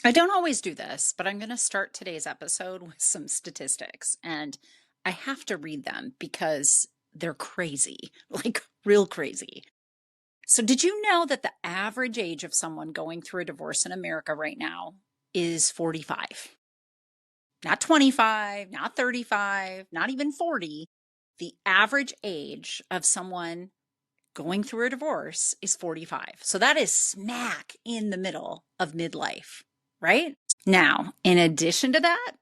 I don't always do this, but I'm going to start today's episode with some statistics. And I have to read them because they're crazy, like real crazy. So, did you know that the average age of someone going through a divorce in America right now is 45? Not 25, not 35, not even 40. The average age of someone going through a divorce is 45. So that is smack in the middle of midlife, right? Now, in addition to that,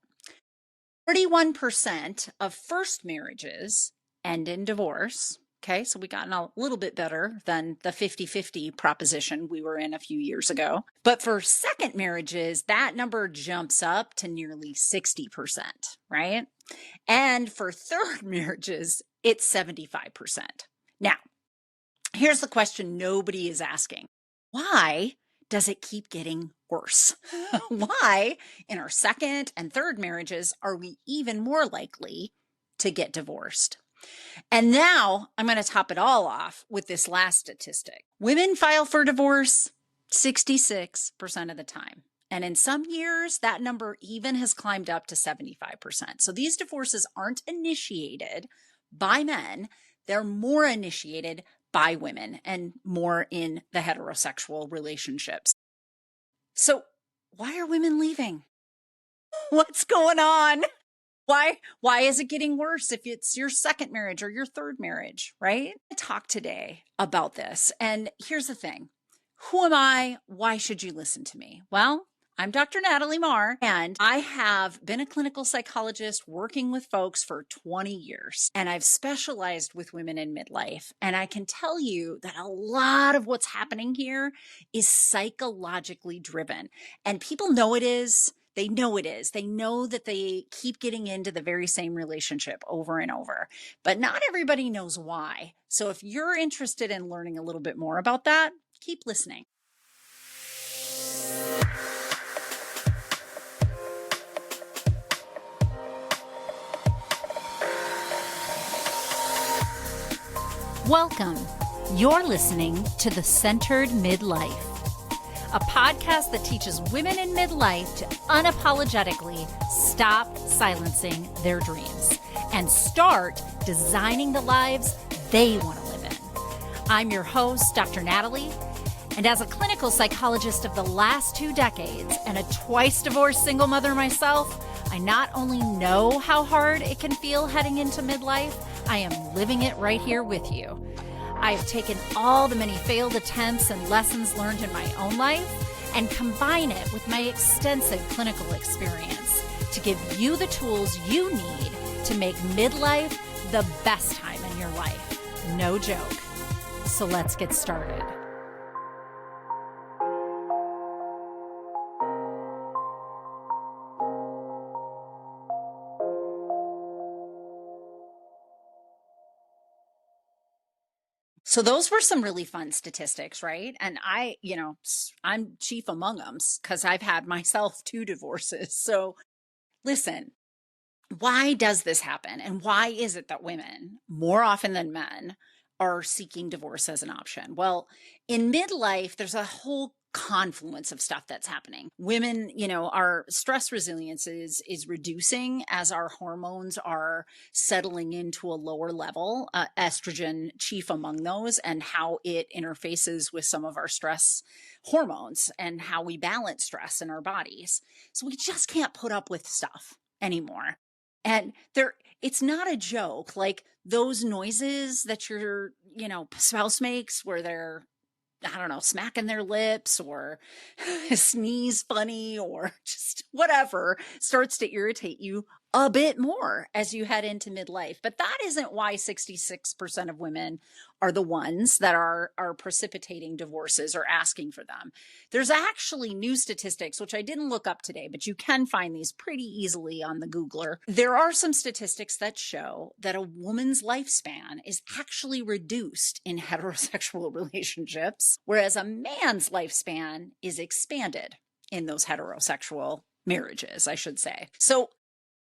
41% of first marriages end in divorce. Okay, so we gotten a little bit better than the 50-50 proposition we were in a few years ago. But for second marriages, that number jumps up to nearly 60%, right? And for third marriages, it's 75%. Now, here's the question nobody is asking. Why does it keep getting worse? Why, in our second and third marriages, are we even more likely to get divorced? And now I'm going to top it all off with this last statistic. Women file for divorce 66% of the time. And in some years, that number even has climbed up to 75%. So these divorces aren't initiated by men, they're more initiated by women and more in the heterosexual relationships. So, why are women leaving? What's going on? Why is it getting worse if it's your second marriage or your third marriage, right? I talk today about this. And here's the thing. Who am I? Why should you listen to me? Well, I'm Dr. Natalie Marr, and I have been a clinical psychologist working with folks for 20 years, and I've specialized with women in midlife. And I can tell you that a lot of what's happening here is psychologically driven, and people know it is. They know it is. They know that they keep getting into the very same relationship over and over, but not everybody knows why. So if you're interested in learning a little bit more about that, keep listening. Welcome. You're listening to The Centered Midlife, a podcast that teaches women in midlife to unapologetically stop silencing their dreams and start designing the lives they want to live in. I'm your host, Dr. Natalie, and as a clinical psychologist of the last 2 decades and a twice divorced single mother myself, I not only know how hard it can feel heading into midlife, I am living it right here with you. I have taken all the many failed attempts and lessons learned in my own life and combine it with my extensive clinical experience to give you the tools you need to make midlife the best time in your life. No joke. So let's get started. So those were some really fun statistics, right? And I'm chief among them because I've had myself 2 divorces. So listen, why does this happen? And why is it that women, more often than men, are seeking divorce as an option? Well, in midlife, there's a whole confluence of stuff that's happening. Women, our stress resilience is reducing as our hormones are settling into a lower level, estrogen chief among those, and how it interfaces with some of our stress hormones and how we balance stress in our bodies. So we just can't put up with stuff anymore. And it's not a joke. Like those noises that your, spouse makes where they're, I don't know, smacking their lips or sneeze funny or just whatever starts to irritate you a bit more as you head into midlife. But that isn't why 66% of women are the ones that are precipitating divorces or asking for them. There's actually new statistics, which I didn't look up today, but you can find these pretty easily on the Googler. There are some statistics that show that a woman's lifespan is actually reduced in heterosexual relationships, whereas a man's lifespan is expanded in those heterosexual marriages, I should say. So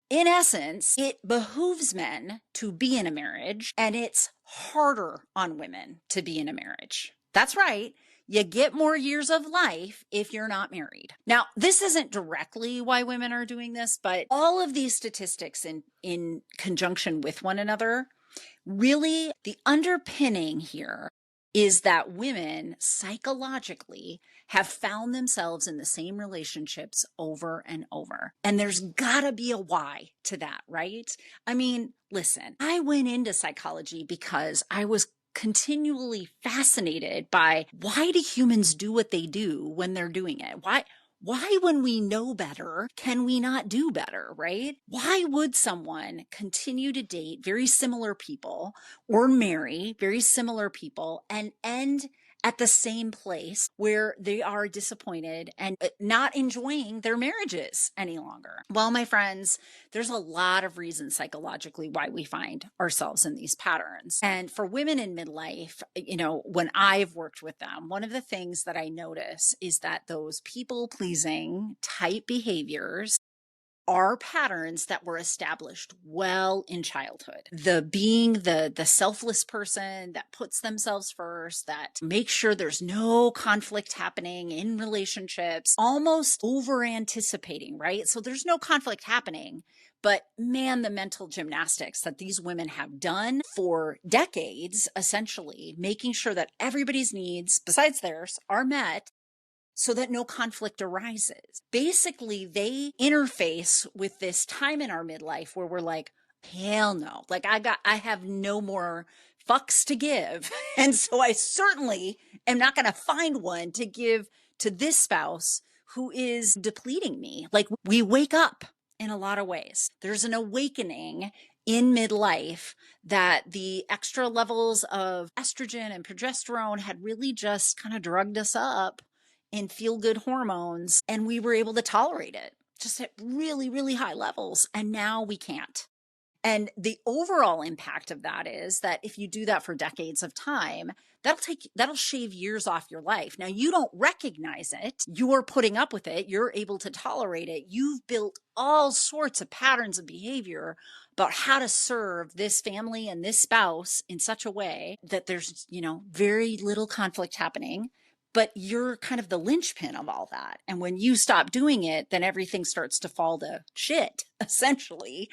in essence, it behooves men to be in a marriage, and it's harder on women to be in a marriage. That's right. You get more years of life if you're not married. Now, this isn't directly why women are doing this, but all of these statistics in conjunction with one another, really the underpinning here is that women psychologically have found themselves in the same relationships over and over. And there's gotta be a why to that, right? I mean, listen, I went into psychology because I was continually fascinated by why do humans do what they do when they're doing it? Why, when we know better, can we not do better, right? Why would someone continue to date very similar people or marry very similar people and end at the same place where they are disappointed and not enjoying their marriages any longer? Well, my friends, there's a lot of reasons psychologically why we find ourselves in these patterns. And for women in midlife, when I've worked with them, one of the things that I notice is that those people pleasing type behaviors are patterns that were established well in childhood. The being the selfless person that puts themselves first, that makes sure there's no conflict happening in relationships, almost over anticipating, right? So there's no conflict happening. But man, the mental gymnastics that these women have done for decades, essentially, making sure that everybody's needs, besides theirs, are met so that no conflict arises. Basically, they interface with this time in our midlife where we're like, hell no, like I have no more fucks to give. And so I certainly am not going to find one to give to this spouse who is depleting me. Like, we wake up in a lot of ways. There's an awakening in midlife that the extra levels of estrogen and progesterone had really just kind of drugged us up in feel-good hormones, and we were able to tolerate it just at really, really high levels. And now we can't. And the overall impact of that is that if you do that for decades of time, that'll shave years off your life. Now, you don't recognize it. You're putting up with it. You're able to tolerate it. You've built all sorts of patterns of behavior about how to serve this family and this spouse in such a way that there's, very little conflict happening. But you're kind of the linchpin of all that. And when you stop doing it, then everything starts to fall to shit, essentially.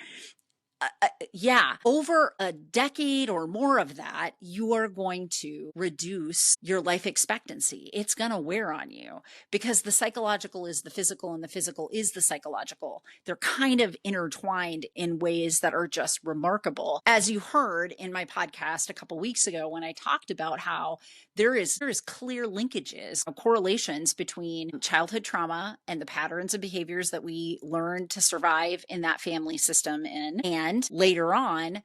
Over a decade or more of that, you are going to reduce your life expectancy. It's going to wear on you because the psychological is the physical and the physical is the psychological. They're kind of intertwined in ways that are just remarkable. As you heard in my podcast a couple weeks ago when I talked about how there is clear linkages, correlations between childhood trauma and the patterns and behaviors that we learn to survive in that family system and later on,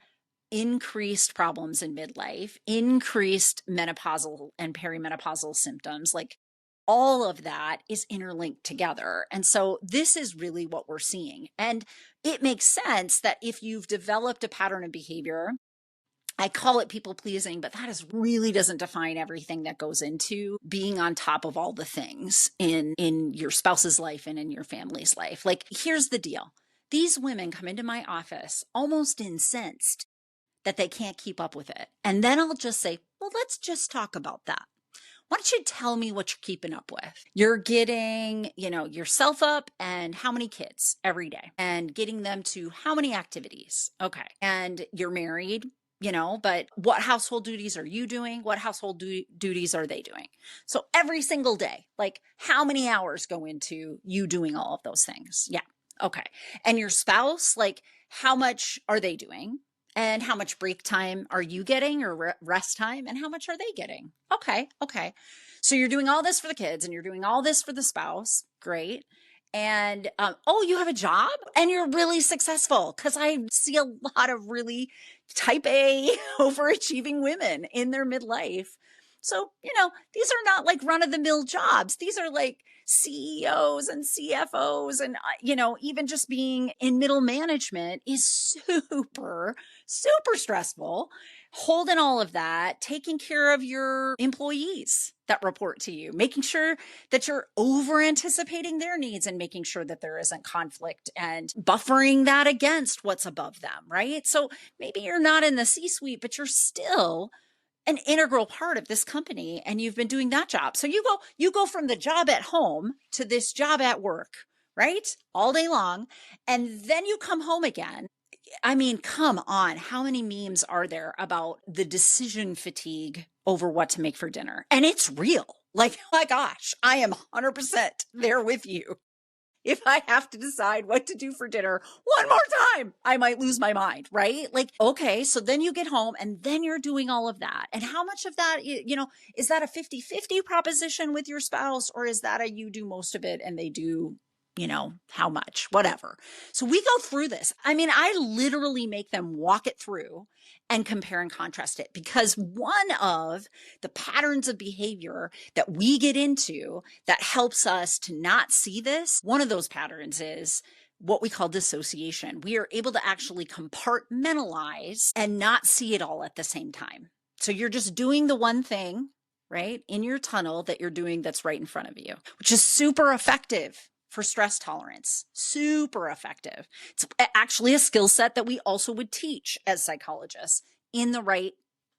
increased problems in midlife, increased menopausal and perimenopausal symptoms, like all of that is interlinked together. And so this is really what we're seeing. And it makes sense that if you've developed a pattern of behavior, I call it people pleasing, but that really doesn't define everything that goes into being on top of all the things in your spouse's life and in your family's life. Like, here's the deal. These women come into my office almost incensed that they can't keep up with it. And then I'll just say, well, let's just talk about that. Why don't you tell me what you're keeping up with? You're getting, yourself up and how many kids every day and getting them to how many activities? Okay. And you're married, but what household duties are you doing? What household duties are they doing? So every single day, like, how many hours go into you doing all of those things? Yeah. Okay. And your spouse, like, how much are they doing? And how much break time are you getting, or rest time? And how much are they getting? Okay. So you're doing all this for the kids and you're doing all this for the spouse. Great. And, you have a job and you're really successful, because I see a lot of really type A overachieving women in their midlife. So, these are not like run of the mill jobs. These are like CEOs and CFOs. And, even just being in middle management is super, super stressful. Holding all of that, taking care of your employees that report to you, making sure that you're over anticipating their needs and making sure that there isn't conflict and buffering that against what's above them, right? So maybe you're not in the C-suite, but you're still an integral part of this company and you've been doing that job. So you go from the job at home to this job at work, right? All day long. And then you come home again. I mean, come on. How many memes are there about the decision fatigue over what to make for dinner? And it's real. Like, oh my gosh, I am 100% there with you. If I have to decide what to do for dinner one more time, I might lose my mind, right? Like, okay, so then you get home and then you're doing all of that. And how much of that, is that a 50-50 proposition with your spouse, or is that a you do most of it and they do, how much, whatever. So we go through this. I mean, I literally make them walk it through and compare and contrast it, because one of the patterns of behavior that we get into that helps us to not see this, one of those patterns is what we call dissociation. We are able to actually compartmentalize and not see it all at the same time. So you're just doing the one thing, right, in your tunnel that you're doing that's right in front of you, which is super effective for stress tolerance. Super effective. It's actually a skill set that we also would teach as psychologists in the right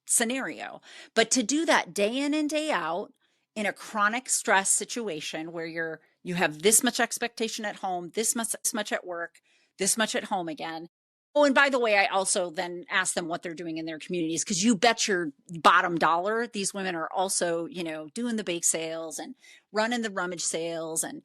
scenario. But to do that day in and day out in a chronic stress situation where you have this much expectation at home, this much at work, this much at home again. Oh, and by the way, I also then ask them what they're doing in their communities, because you bet your bottom dollar these women are also, doing the bake sales and running the rummage sales and,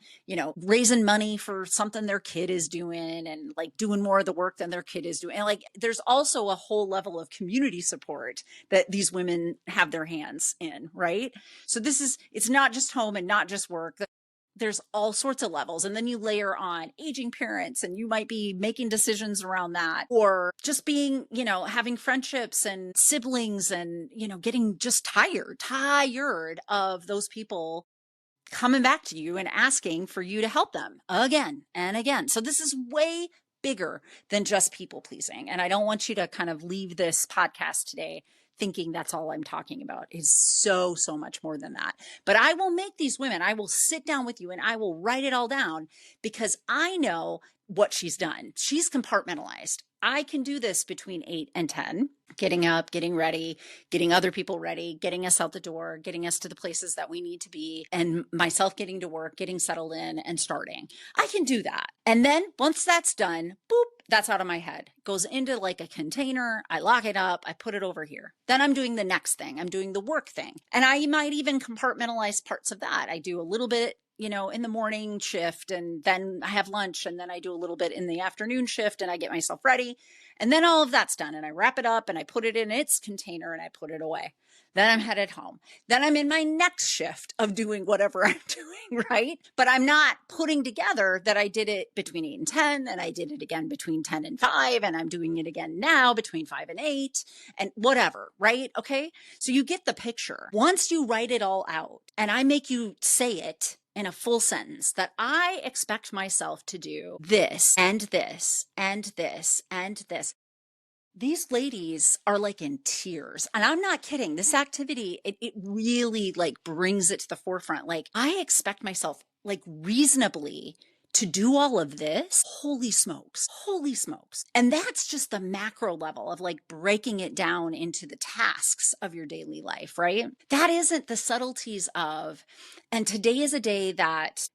raising money for something their kid is doing and like doing more of the work than their kid is doing. And like there's also a whole level of community support that these women have their hands in, right? So it's not just home and not just work. There's all sorts of levels. And then you layer on aging parents and you might be making decisions around that, or just being, having friendships and siblings and, getting just tired of those people coming back to you and asking for you to help them again and again. So this is way bigger than just people pleasing. And I don't want you to kind of leave this podcast today thinking that's all I'm talking about. Is so much more than that. But I will make these women, I will sit down with you and I will write it all down, because I know what she's done. She's compartmentalized. I can do this between 8 and 10, getting up, getting ready, getting other people ready, getting us out the door, getting us to the places that we need to be, and myself getting to work, getting settled in and starting. I can do that. And then once that's done, boop, that's out of my head. Goes into like a container. I lock it up. I put it over here. Then I'm doing the next thing. I'm doing the work thing. And I might even compartmentalize parts of that. I do a little bit, in the morning shift, and then I have lunch, and then I do a little bit in the afternoon shift, and I get myself ready. And then all of that's done, and I wrap it up and I put it in its container and I put it away. Then I'm headed home. Then I'm in my next shift of doing whatever I'm doing, right? But I'm not putting together that I did it between 8 and 10, and I did it again between 10 and 5, and I'm doing it again now between 5 and 8, and whatever, right? Okay. So you get the picture. Once you write it all out and I make you say it in a full sentence, that I expect myself to do this and this and this and this. These ladies are like in tears. And I'm not kidding. This activity, it really like brings it to the forefront. Like, I expect myself like reasonably to do all of this. Holy smokes. Holy smokes. And that's just the macro level of like breaking it down into the tasks of your daily life, right? That isn't the subtleties of, and today is a day that,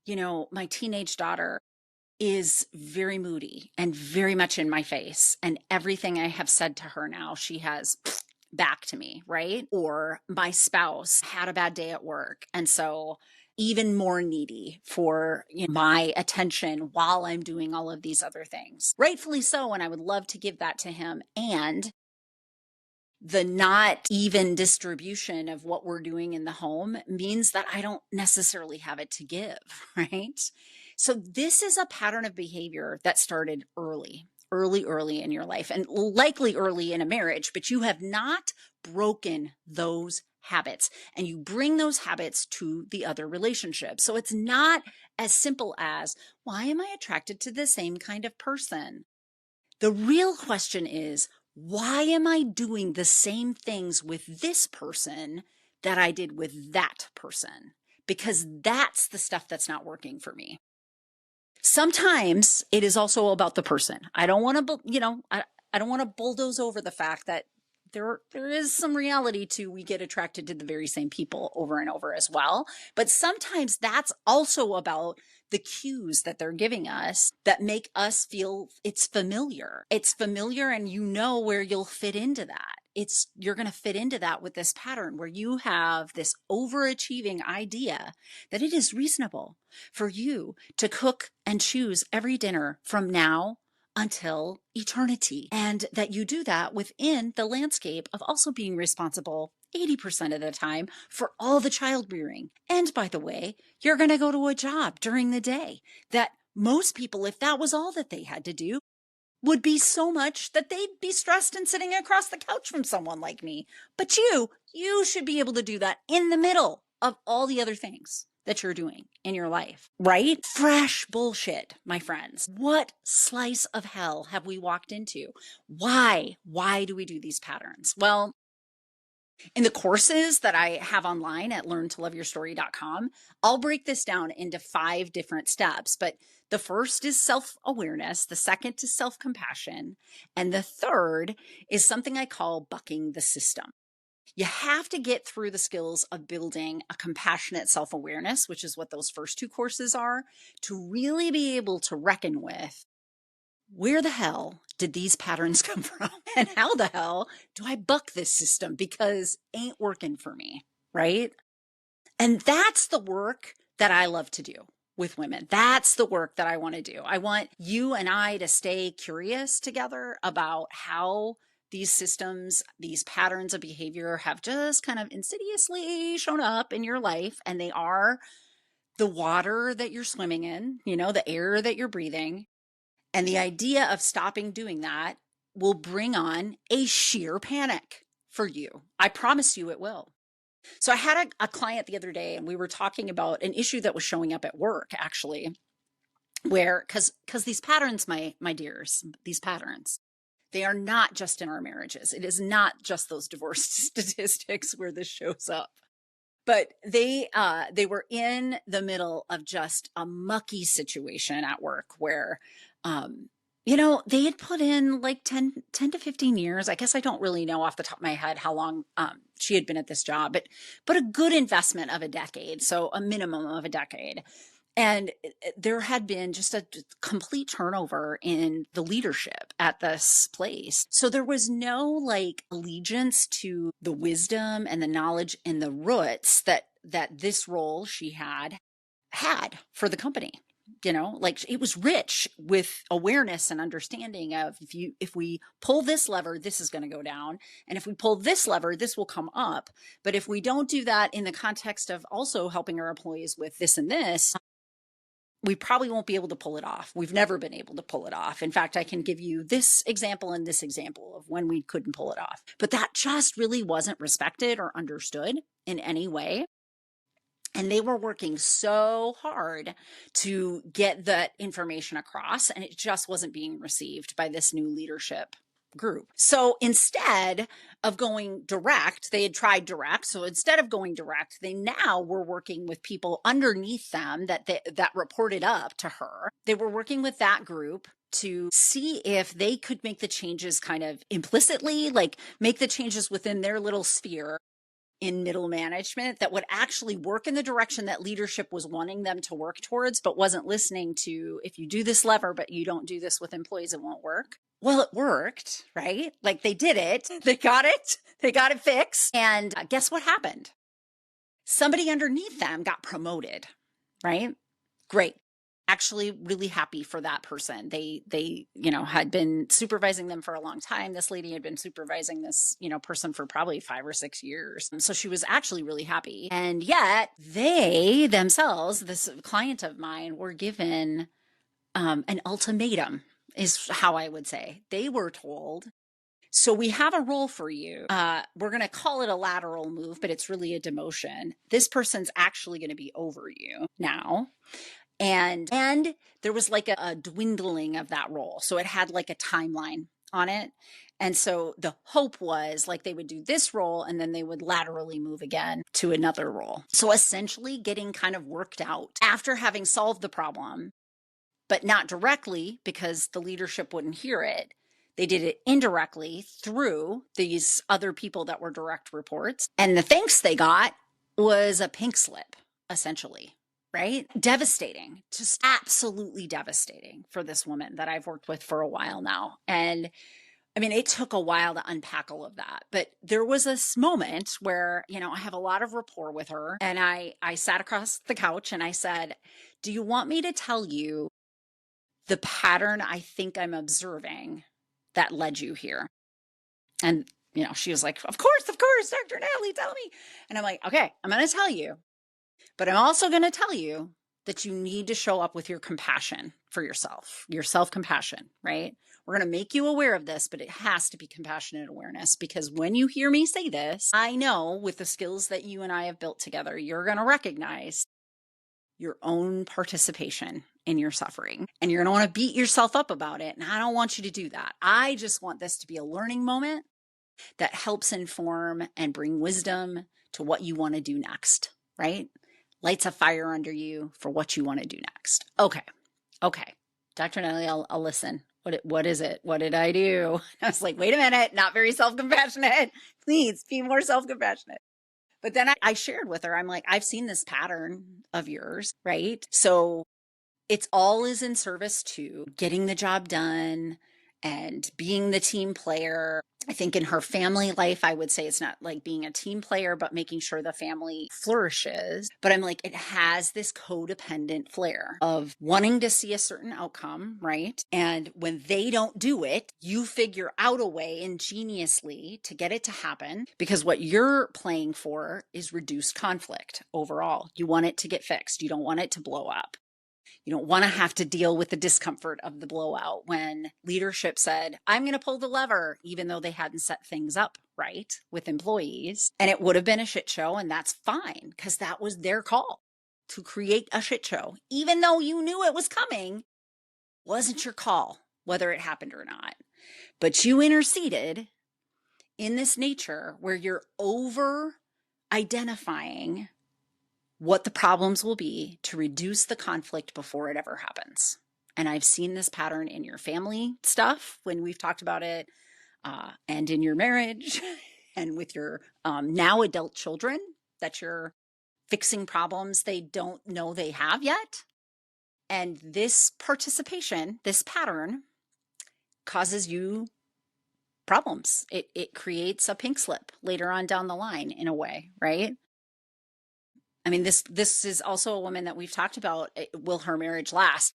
my teenage daughter is very moody and very much in my face. And everything I have said to her now, she has back to me, right? Or my spouse had a bad day at work. And so even more needy for my attention while I'm doing all of these other things. Rightfully so. And I would love to give that to him. And the not even distribution of what we're doing in the home means that I don't necessarily have it to give, right? So this is a pattern of behavior that started early in your life, and likely early in a marriage, but you have not broken those habits, and you bring those habits to the other relationships. So it's not as simple as, why am I attracted to the same kind of person? The real question is, why am I doing the same things with this person that I did with that person? Because that's the stuff that's not working for me. Sometimes it is also about the person. I don't want to, I don't want to bulldoze over the fact that there is some reality to we get attracted to the very same people over and over as well. But sometimes that's also about the cues that they're giving us that make us feel it's familiar. It's familiar, and you know where you'll fit into that. You're going to fit into that with this pattern where you have this overachieving idea that it is reasonable for you to cook and choose every dinner from now until eternity. And that you do that within the landscape of also being responsible 80% of the time for all the child rearing. And by the way, you're going to go to a job during the day that most people, if that was all that they had to do, would be so much that they'd be stressed and sitting across the couch from someone like me. But you should be able to do that in the middle of all the other things that you're doing in your life, right? Fresh bullshit, my friends. What slice of hell have we walked into? Why? Why do we do these patterns? Well, in the courses that I have online at learntoloveyourstory.com, I'll break this down into 5 different steps. But the first is self-awareness, the second is self-compassion, and the third is something I call bucking the system. You have to get through the skills of building a compassionate self-awareness, which is what those first 2 courses are, to really be able to reckon with where the hell did these patterns come from? And how the hell do I buck this system? Because ain't working for me, right? And that's the work that I love to do with women. That's the work that I want to do. I want you and I to stay curious together about how these systems, these patterns of behavior have just kind of insidiously shown up in your life. And they are the water that you're swimming in, the air that you're breathing. And the idea of stopping doing that will bring on a sheer panic for you. I promise you it will. So I had a client the other day, and we were talking about an issue that was showing up at work, actually, where, because these patterns, my dears, these patterns, they are not just in our marriages. It is not just those divorce statistics where this shows up. But they were in the middle of just a mucky situation at work where, they had put in like 10 to 15 years. I guess I don't really know off the top of my head how long she had been at this job, but a good investment of a decade. So a minimum of a decade. And there had been just a complete turnover in the leadership at this place. So there was no like allegiance to the wisdom and the knowledge and the roots that this role she had for the company. Like it was rich with awareness and understanding of if we pull this lever, this is going to go down. And if we pull this lever, this will come up. But if we don't do that in the context of also helping our employees with this and this, we probably won't be able to pull it off. We've never been able to pull it off. In fact, I can give you this example and this example of when we couldn't pull it off. But that just really wasn't respected or understood in any way. And they were working so hard to get that information across, and it just wasn't being received by this new leadership group. So instead of going direct, they had tried direct. So instead of going direct, they now were working with people underneath them that reported up to her. They were working with that group to see if they could make the changes kind of implicitly, like make the changes within their little sphere in middle management that would actually work in the direction that leadership was wanting them to work towards, but wasn't listening to, if you do this lever, but you don't do this with employees, it won't work. Well, it worked, right? Like they did it. They got it fixed. And guess what happened? Somebody underneath them got promoted, right? Great. Actually really happy for that person. They had been supervising them for a long time. This lady had been supervising this, person for probably 5 or 6 years. So she was actually really happy. And yet they themselves, this client of mine, were given an ultimatum, is how I would say. They were told, so we have a role for you. We're going to call it a lateral move, but it's really a demotion. This person's actually going to be over you now. And there was like a dwindling of that role. So it had like a timeline on it. And so the hope was like they would do this role and then they would laterally move again to another role. So essentially getting kind of worked out after having solved the problem, but not directly because the leadership wouldn't hear it. They did it indirectly through these other people that were direct reports. And the thanks they got was a pink slip, essentially, right? Devastating, just absolutely devastating for this woman that I've worked with for a while now. And I mean, it took a while to unpack all of that, but there was this moment where, I have a lot of rapport with her, and I sat across the couch and I said, do you want me to tell you the pattern I think I'm observing that led you here? And, she was like, of course, Dr. Natalie, tell me. And I'm like, okay, I'm going to tell you, but I'm also going to tell you that you need to show up with your compassion for yourself, your self-compassion, right? We're going to make you aware of this, but it has to be compassionate awareness, because when you hear me say this, I know with the skills that you and I have built together, you're going to recognize your own participation in your suffering, and you're going to want to beat yourself up about it. And I don't want you to do that. I just want this to be a learning moment that helps inform and bring wisdom to what you want to do next, right? Lights a fire under you for what you want to do next. Okay. Dr. Natalie, I'll listen. What is it? What did I do? I was like, wait a minute, not very self-compassionate. Please be more self-compassionate. But then I shared with her, I'm like, I've seen this pattern of yours, right? So it's all is in service to getting the job done and being the team player. I think in her family life, I would say it's not like being a team player, but making sure the family flourishes. But I'm like, it has this codependent flair of wanting to see a certain outcome, right? And when they don't do it, you figure out a way ingeniously to get it to happen, because what you're playing for is reduced conflict overall. You want it to get fixed. You don't want it to blow up. You don't want to have to deal with the discomfort of the blowout when leadership said, I'm going to pull the lever, even though they hadn't set things up right with employees. And it would have been a shit show. And that's fine, because that was their call to create a shit show. Even though you knew it was coming, wasn't your call whether it happened or not. But you interceded in this nature where you're over identifying what the problems will be to reduce the conflict before it ever happens. And I've seen this pattern in your family stuff when we've talked about it, and in your marriage and with your now adult children, that you're fixing problems they don't know they have yet. And this participation, this pattern, causes you problems. It creates a pink slip later on down the line in a way, right? I mean, this is also a woman that we've talked about. Will her marriage last?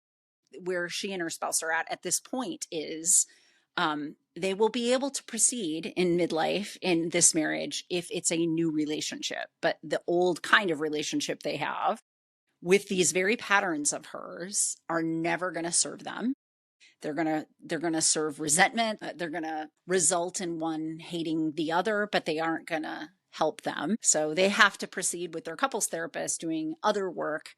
Where she and her spouse are at this point is they will be able to proceed in midlife in this marriage if it's a new relationship. But the old kind of relationship they have with these very patterns of hers are never going to serve them. They're going to serve resentment. They're going to result in one hating the other, but they aren't going to help them. So they have to proceed with their couples therapist doing other work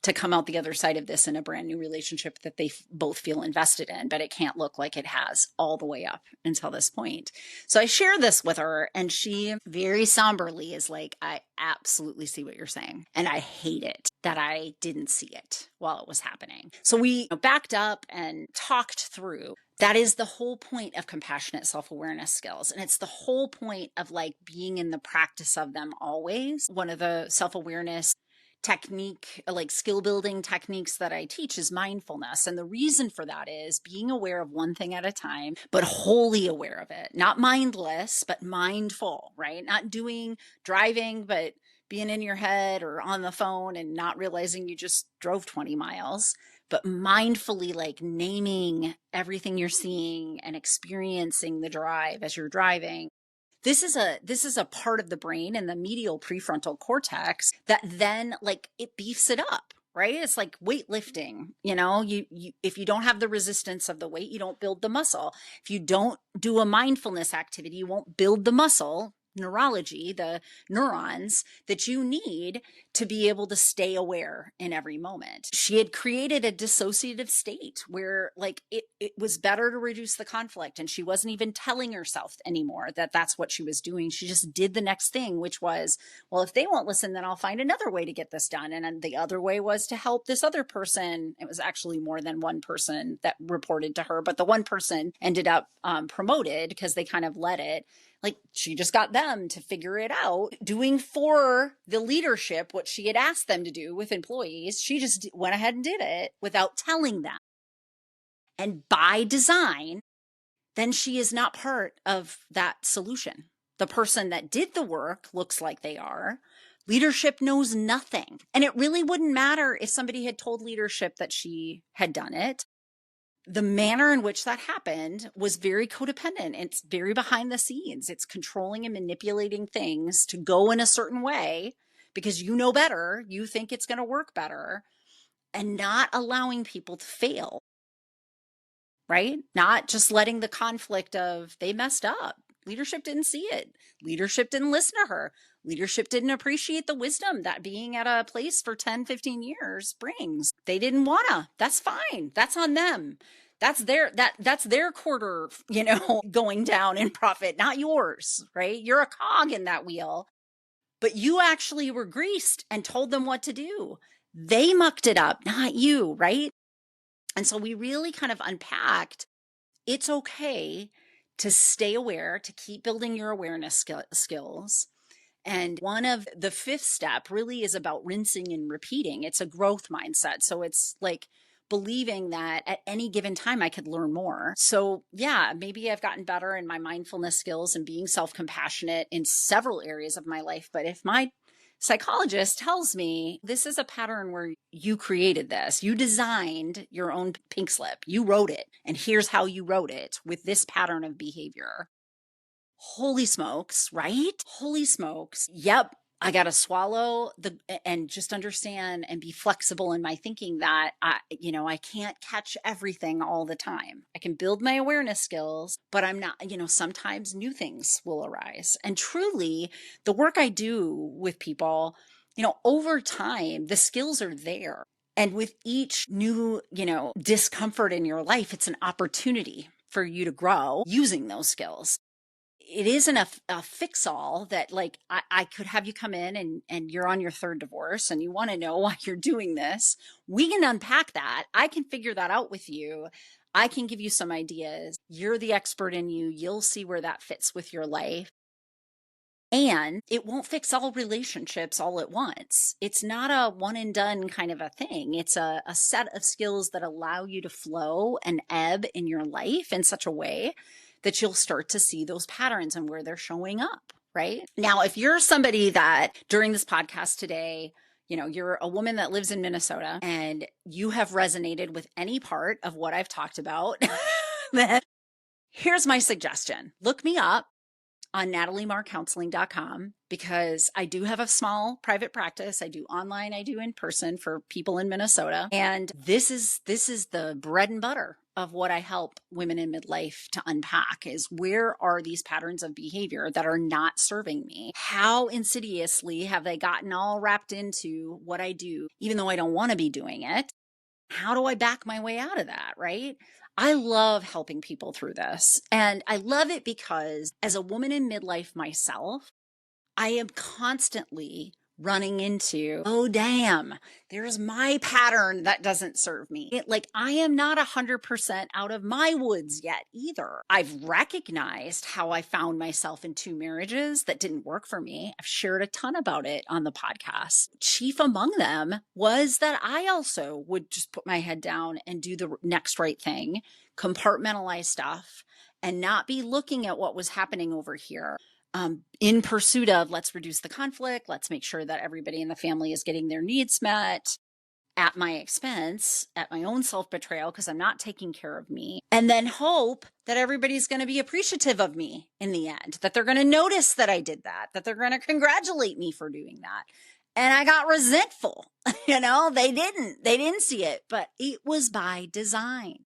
to come out the other side of this in a brand new relationship that they both feel invested in, but it can't look like it has all the way up until this point. So I share this with her, and she very somberly is like, I absolutely see what you're saying. And I hate it that I didn't see it while it was happening. So we backed up and talked through. That is the whole point of compassionate self-awareness skills. And it's the whole point of like being in the practice of them always. One of the self-awareness technique, like skill building techniques that I teach is mindfulness. And the reason for that is being aware of one thing at a time, but wholly aware of it. Not mindless, but mindful, right? Not driving, but being in your head or on the phone and not realizing you just drove 20 miles, but mindfully like naming everything you're seeing and experiencing the drive as you're driving. This is a part of the brain in the medial prefrontal cortex that then like it beefs it up, right? It's like weightlifting, you if you don't have the resistance of the weight, you don't build the muscle. If you don't do a mindfulness activity, you won't build the muscle neurology, the neurons that you need to be able to stay aware in every moment. She had created a dissociative state where like it was better to reduce the conflict, and she wasn't even telling herself anymore that that's what she was doing. She just did the next thing, which was, well, if they won't listen, then I'll find another way to get this done. And then the other way was to help this other person. It was actually more than one person that reported to her, but the one person ended up promoted because they kind of led it. Like she just got them to figure it out, doing for the leadership what she had asked them to do with employees. She just went ahead and did it without telling them. And by design, then she is not part of that solution. The person that did the work looks like they are. Leadership knows nothing. And it really wouldn't matter if somebody had told leadership that she had done it. The manner in which that happened was very codependent. It's very behind the scenes. It's controlling and manipulating things to go in a certain way because you know better, you think it's going to work better, and not allowing people to fail, right? Not just letting the conflict of they messed up. Leadership didn't see it. Leadership didn't listen to her. Leadership didn't appreciate the wisdom that being at a place for 10, 15 years brings. They didn't wanna. That's fine. That's on them. That's their quarter, going down in profit, not yours, right? You're a cog in that wheel, but you actually were greased and told them what to do. They mucked it up, not you, right? And so we really kind of unpacked, it's okay to stay aware, to keep building your awareness skills. And one of the fifth step really is about rinsing and repeating. It's a growth mindset. So it's like believing that at any given time I could learn more. So yeah, maybe I've gotten better in my mindfulness skills and being self-compassionate in several areas of my life. But if my psychologist tells me this is a pattern where you created this, you designed your own pink slip, you wrote it, and here's how you wrote it with this pattern of behavior. Holy smokes, right? Holy smokes. Yep. I got to swallow and just understand and be flexible in my thinking that I can't catch everything all the time. I can build my awareness skills, but I'm not, sometimes new things will arise. And truly the work I do with people, over time, the skills are there. And with each new, discomfort in your life, it's an opportunity for you to grow using those skills. It isn't a fix-all that like I could have you come in and you're on your third divorce and you want to know why you're doing this. We can unpack that. I can figure that out with you. I can give you some ideas. You're the expert in you. You'll see where that fits with your life. And it won't fix all relationships all at once. It's not a one and done kind of a thing. It's a set of skills that allow you to flow and ebb in your life in such a way that you'll start to see those patterns and where they're showing up, right? Now, if you're somebody that during this podcast today, you're a woman that lives in Minnesota and you have resonated with any part of what I've talked about, then here's my suggestion. Look me up on nataliemarcounseling.com because I do have a small private practice. I do online, I do in person for people in Minnesota. And this is the bread and butter of what I help women in midlife to unpack is where are these patterns of behavior that are not serving me? How insidiously have they gotten all wrapped into what I do, even though I don't want to be doing it? How do I back my way out of that, right? I love helping people through this. And I love it because as a woman in midlife myself, I am constantly running into, oh, damn, there's my pattern that doesn't serve me. I am not 100% out of my woods yet either. I've recognized how I found myself in 2 marriages that didn't work for me. I've shared a ton about it on the podcast. Chief among them was that I also would just put my head down and do the next right thing, compartmentalize stuff, and not be looking at what was happening over here. In pursuit of let's reduce the conflict, let's make sure that everybody in the family is getting their needs met at my expense, at my own self-betrayal because I'm not taking care of me, and then hope that everybody's going to be appreciative of me in the end, that they're going to notice that I did that they're going to congratulate me for doing that. And I got resentful, they didn't see it, but it was by design.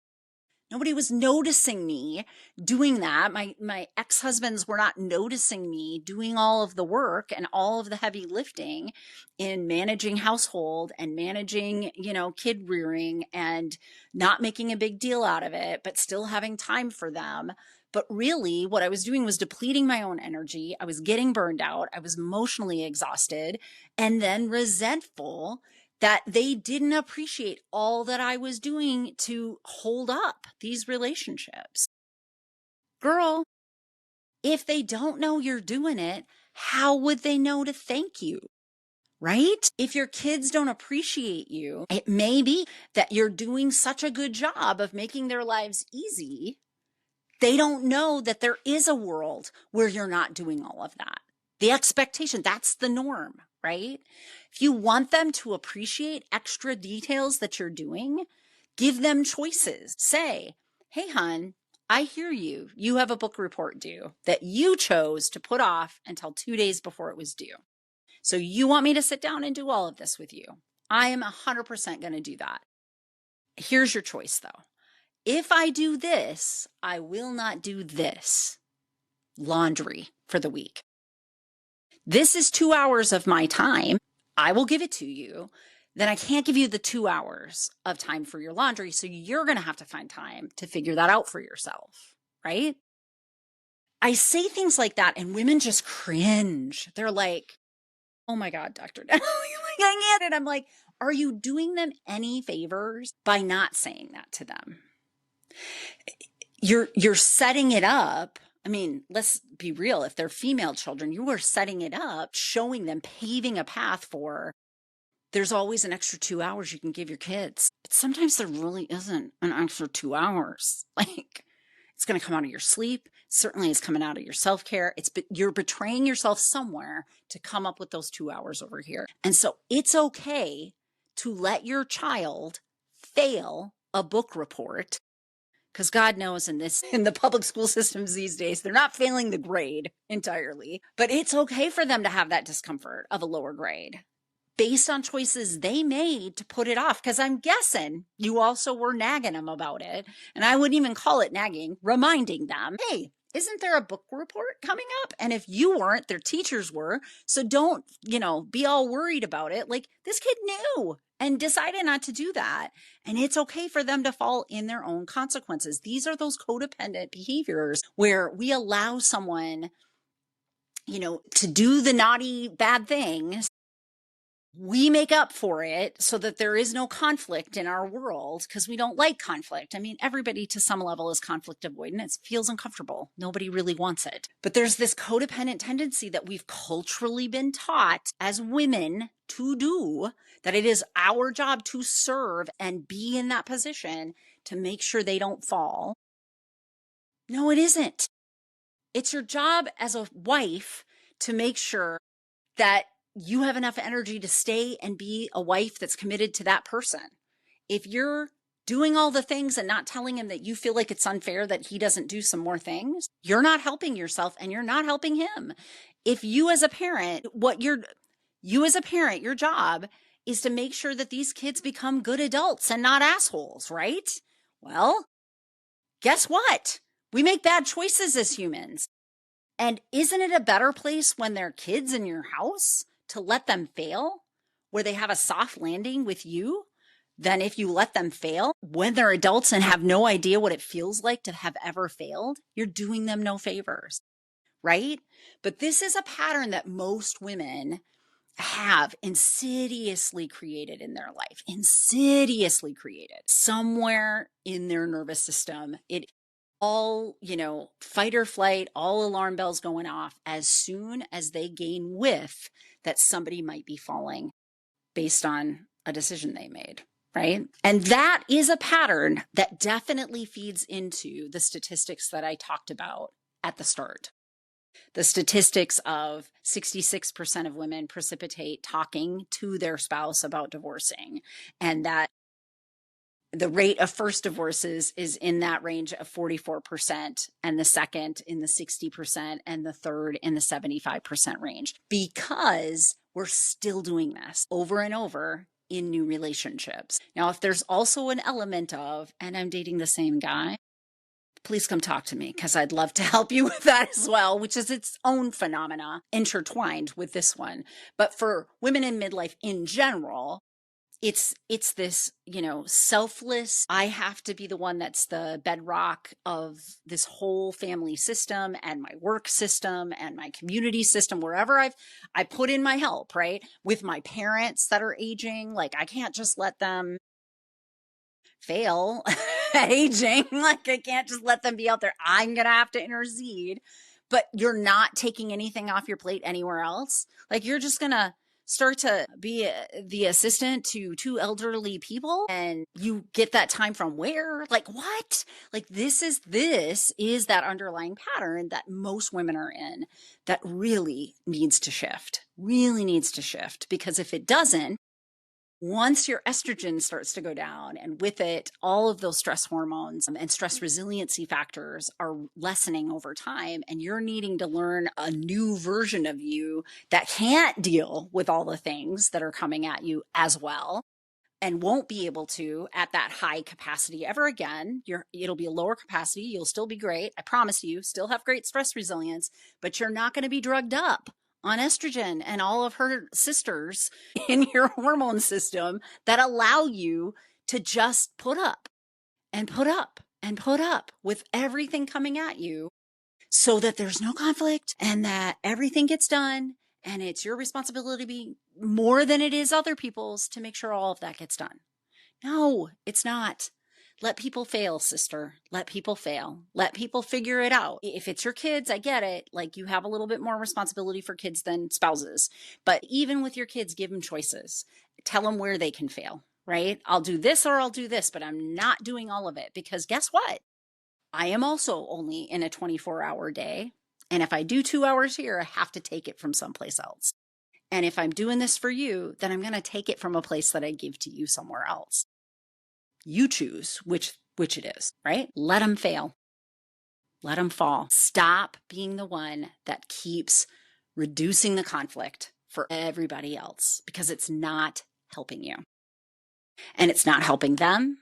Nobody was noticing me doing that. My ex-husbands were not noticing me doing all of the work and all of the heavy lifting in managing household and managing, kid rearing and not making a big deal out of it, but still having time for them. But really, what I was doing was depleting my own energy. I was getting burned out. I was emotionally exhausted and then resentful that they didn't appreciate all that I was doing to hold up these relationships. Girl, if they don't know you're doing it, how would they know to thank you? Right? If your kids don't appreciate you, it may be that you're doing such a good job of making their lives easy. They don't know that there is a world where you're not doing all of that. The expectation, that's the norm, right? If you want them to appreciate extra details that you're doing, give them choices. Say, hey, hon, I hear you. You have a book report due that you chose to put off until 2 days before it was due. So you want me to sit down and do all of this with you. I am 100% going to do that. Here's your choice, though. If I do this, I will not do this. Laundry for the week. This is 2 hours of my time. I will give it to you. Then I can't give you the 2 hours of time for your laundry. So you're going to have to find time to figure that out for yourself, right? I say things like that and women just cringe. They're like, oh my God, Dr. Natalie, I get it. I'm like, are you doing them any favors by not saying that to them? You're setting it up. I mean, let's be real. If they're female children, you are setting it up, showing them, paving a path for, there's always an extra 2 hours you can give your kids. But sometimes there really isn't an extra 2 hours. Like, it's going to come out of your sleep. Certainly it's coming out of your self-care. You're betraying yourself somewhere to come up with those 2 hours over here. And so it's okay to let your child fail a book report, because God knows in the public school systems these days, they're not failing the grade entirely, but it's okay for them to have that discomfort of a lower grade based on choices they made to put it off. Because I'm guessing you also were nagging them about it. And I wouldn't even call it nagging, reminding them, hey, isn't there a book report coming up? And if you weren't, their teachers were. So don't, be all worried about it. Like, this kid knew and decided not to do that. And it's okay for them to fall in their own consequences. These are those codependent behaviors where we allow someone, to do the naughty, bad things. We make up for it so that there is no conflict in our world because we don't like conflict. I mean, everybody to some level is conflict avoidant. It feels uncomfortable. Nobody really wants it. But there's this codependent tendency that we've culturally been taught as women to do, that it is our job to serve and be in that position to make sure they don't fall. No, it isn't. It's your job as a wife to make sure that you have enough energy to stay and be a wife that's committed to that person. If you're doing all the things and not telling him that you feel like it's unfair that he doesn't do some more things, you're not helping yourself and you're not helping him. If you as a parent, your job is to make sure that these kids become good adults and not assholes, right? Well, guess what? We make bad choices as humans. And isn't it a better place when they're kids in your house to let them fail, where they have a soft landing with you, than if you let them fail when they're adults and have no idea what it feels like to have ever failed? You're doing them no favors, right? But this is a pattern that most women have insidiously created in their life, insidiously created somewhere in their nervous system. It all, fight or flight, all alarm bells going off as soon as they gain whiff that somebody might be falling based on a decision they made, right? And that is a pattern that definitely feeds into the statistics that I talked about at the start. The statistics of 66% of women precipitate talking to their spouse about divorcing, and that the rate of first divorces is in that range of 44%, and the second in the 60%, and the third in the 75% range, because we're still doing this over and over in new relationships. Now, if there's also an element of, and I'm dating the same guy, please come talk to me because I'd love to help you with that as well, which is its own phenomena intertwined with this one. But for women in midlife in general, it's this, selfless, I have to be the one that's the bedrock of this whole family system and my work system and my community system, wherever I put in my help, right? With my parents that are aging, like I can't just let them fail at aging. Like I can't just let them be out there. I'm going to have to intercede, but you're not taking anything off your plate anywhere else. Like you're just going to start to be the assistant to two elderly people and you get that time from where? Like what? Like this is that underlying pattern that most women are in that really needs to shift, because if it doesn't, once your estrogen starts to go down and with it, all of those stress hormones and stress resiliency factors are lessening over time, and you're needing to learn a new version of you that can't deal with all the things that are coming at you as well and won't be able to at that high capacity ever again. It'll be a lower capacity. You'll still be great. I promise you, still have great stress resilience, but you're not going to be drugged up on estrogen and all of her sisters in your hormone system that allow you to just put up and put up and put up with everything coming at you so that there's no conflict and that everything gets done. And it's your responsibility to be more than it is other people's to make sure all of that gets done. No, it's not. Let people fail, sister. Let people fail. Let people figure it out. If it's your kids, I get it. Like you have a little bit more responsibility for kids than spouses. But even with your kids, give them choices. Tell them where they can fail, right? I'll do this or I'll do this, but I'm not doing all of it because guess what? I am also only in a 24-hour day. And if I do 2 hours here, I have to take it from someplace else. And if I'm doing this for you, then I'm going to take it from a place that I give to you somewhere else. You choose which it is, right? Let them fail. Let them fall. Stop being the one that keeps reducing the conflict for everybody else because it's not helping you. And it's not helping them.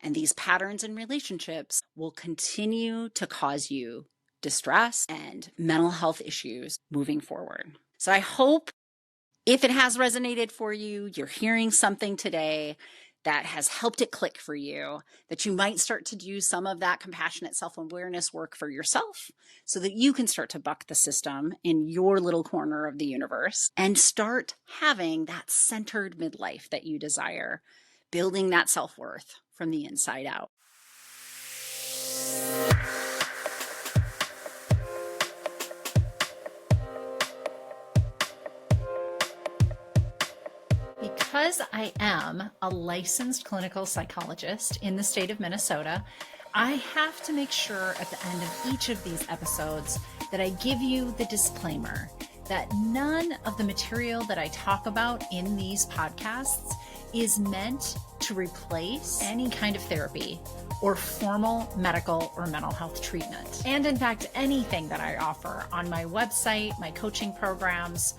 And these patterns in relationships will continue to cause you distress and mental health issues moving forward. So I hope if it has resonated for you, you're hearing something today that has helped it click for you, that you might start to do some of that compassionate self-awareness work for yourself so that you can start to buck the system in your little corner of the universe and start having that centered midlife that you desire, building that self-worth from the inside out. Because I am a licensed clinical psychologist in the state of Minnesota, I have to make sure at the end of each of these episodes that I give you the disclaimer that none of the material that I talk about in these podcasts is meant to replace any kind of therapy or formal medical or mental health treatment. And in fact, anything that I offer on my website, my coaching programs,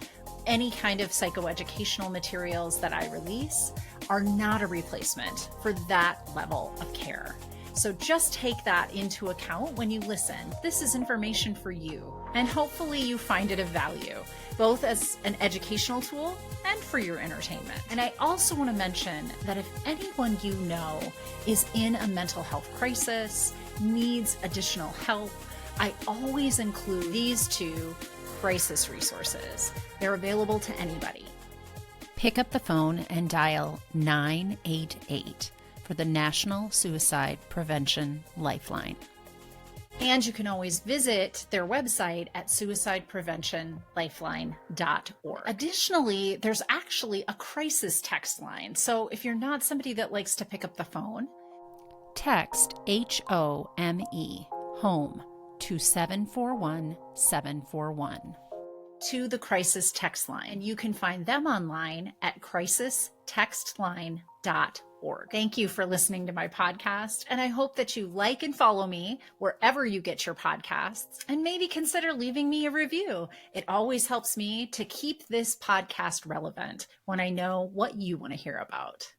any kind of psychoeducational materials that I release are not a replacement for that level of care. So just take that into account when you listen. This is information for you, and hopefully you find it of value, both as an educational tool and for your entertainment. And I also want to mention that if anyone you know is in a mental health crisis, needs additional help, I always include these two crisis resources. They're available to anybody. Pick up the phone and dial 988 for the National Suicide Prevention Lifeline. And you can always visit their website at suicidepreventionlifeline.org. Additionally, there's actually a crisis text line. So if you're not somebody that likes to pick up the phone, text HOME, home, to 741-741 to the crisis text line. And you can find them online at crisistextline.org. midlife.org. Thank you for listening to my podcast, and I hope that you like and follow me wherever you get your podcasts, and maybe consider leaving me a review. It always helps me to keep this podcast relevant when I know what you want to hear about.